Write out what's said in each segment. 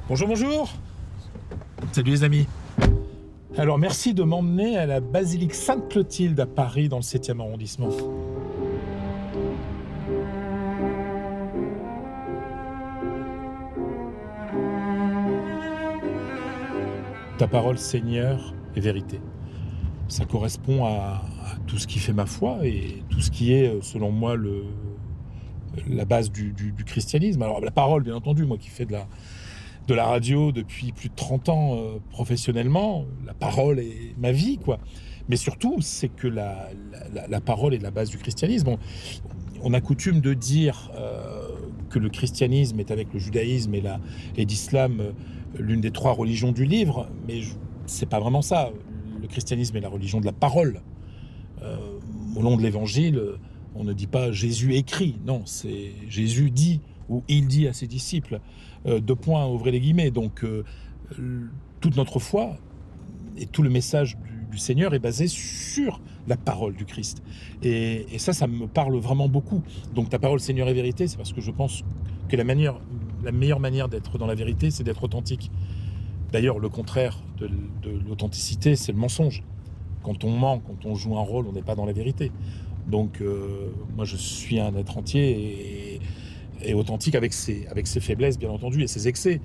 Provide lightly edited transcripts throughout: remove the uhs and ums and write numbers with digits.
Bonjour, bonjour. Salut les amis. Alors merci de m'emmener à la basilique Sainte-Clotilde à Paris dans le 7e arrondissement. Ta parole, Seigneur, est vérité. Ça correspond à tout ce qui fait ma foi et tout ce qui est, selon moi, la base du christianisme. Alors la parole, bien entendu, moi qui fais de la radio depuis plus de 30 ans professionnellement, la parole est ma vie, quoi. Mais surtout, c'est que la parole est la base du christianisme. On a coutume de dire que le christianisme est avec le judaïsme et l'islam l'une des 3 religions du livre, mais c'est pas vraiment ça. Le christianisme est la religion de la parole. Au long de l'évangile, on ne dit pas Jésus écrit, non, c'est Jésus dit ou il dit à ses disciples. 2 points, ouvrez les guillemets. Donc, toute notre foi et tout le message du Seigneur est basé sur la parole du Christ. Et ça me parle vraiment beaucoup. Donc, ta parole, Seigneur, est vérité, c'est parce que je pense que la meilleure manière d'être dans la vérité, c'est d'être authentique. D'ailleurs, le contraire de l'authenticité, c'est le mensonge. Quand on ment, quand on joue un rôle, on n'est pas dans la vérité. Donc, moi, je suis un être entier et authentique avec ses faiblesses, bien entendu, et ses excès.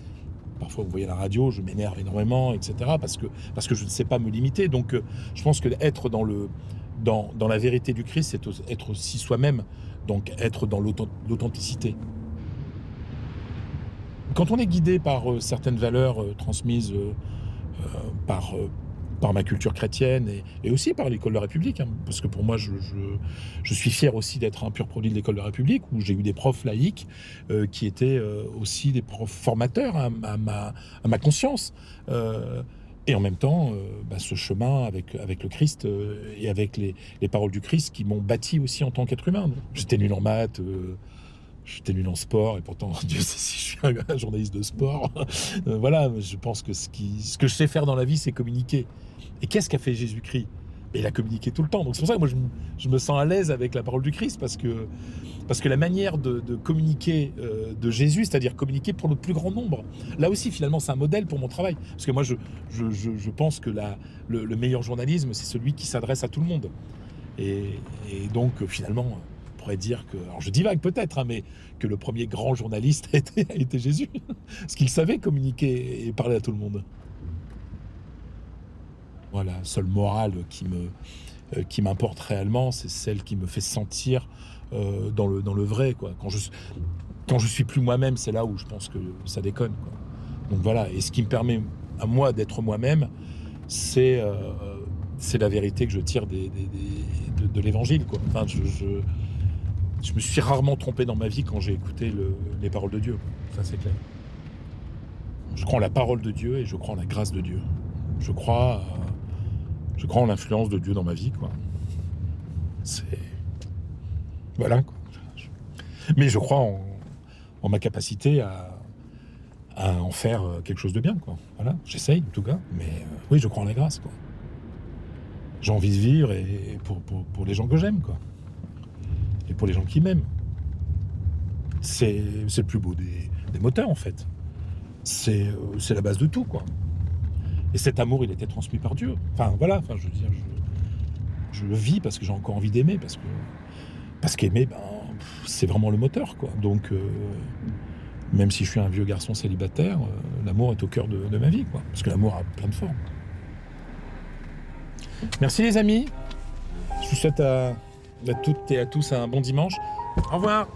Parfois, vous voyez à la radio, je m'énerve énormément, etc., parce que je ne sais pas me limiter. Donc, je pense que être dans la vérité du Christ, c'est être aussi soi-même, donc être dans l'authenticité. Quand on est guidé par certaines valeurs transmises par ma culture chrétienne et aussi par l'école de la République, hein, parce que pour moi, je suis fier aussi d'être un pur produit de l'école de la République, où j'ai eu des profs laïcs qui étaient aussi des profs formateurs à ma conscience. Et en même temps, ce chemin avec le Christ et avec les paroles du Christ qui m'ont bâti aussi en tant qu'être humain. J'étais nul en maths, j'étais nul en sport, et pourtant, Dieu sait si je suis un journaliste de sport. Voilà, je pense que ce que je sais faire dans la vie, c'est communiquer. Et qu'est-ce qu'a fait Jésus-Christ ? Il a communiqué tout le temps. Donc c'est pour ça que moi, je me sens à l'aise avec la parole du Christ, parce que la manière de communiquer de Jésus, c'est-à-dire communiquer pour le plus grand nombre, là aussi, finalement, c'est un modèle pour mon travail. Parce que moi, je pense que le meilleur journalisme, c'est celui qui s'adresse à tout le monde. Et donc, finalement, on pourrait dire que, alors je divague peut-être, hein, mais que le premier grand journaliste a été Jésus, parce qu'il savait communiquer et parler à tout le monde. Voilà, seule morale qui m'importe réellement, c'est celle qui me fait sentir dans le vrai, quoi. Quand je suis plus moi-même, c'est là où je pense que ça déconne, quoi. Donc voilà, et ce qui me permet à moi d'être moi-même, c'est la vérité que je tire de l'évangile, quoi. Enfin, je me suis rarement trompé dans ma vie quand j'ai écouté les paroles de Dieu, quoi. Ça, c'est clair. Je crois en la parole de Dieu et je crois en la grâce de Dieu. Je crois en l'influence de Dieu dans ma vie, quoi. C'est... Voilà, quoi. Mais je crois en ma capacité à en faire quelque chose de bien, quoi. Voilà, j'essaye, en tout cas. Mais oui, je crois en la grâce, quoi. J'ai envie de vivre et pour les gens que j'aime, quoi. Et pour les gens qui m'aiment. C'est le plus beau des moteurs, en fait. C'est la base de tout, quoi. Et cet amour, il était transmis par Dieu. Enfin, voilà, je veux dire, je le vis parce que j'ai encore envie d'aimer, parce qu'aimer, c'est vraiment le moteur, quoi. Donc, même si je suis un vieux garçon célibataire, l'amour est au cœur de ma vie, quoi. Parce que l'amour a plein de formes. Merci les amis. Je vous souhaite à toutes et à tous un bon dimanche. Au revoir.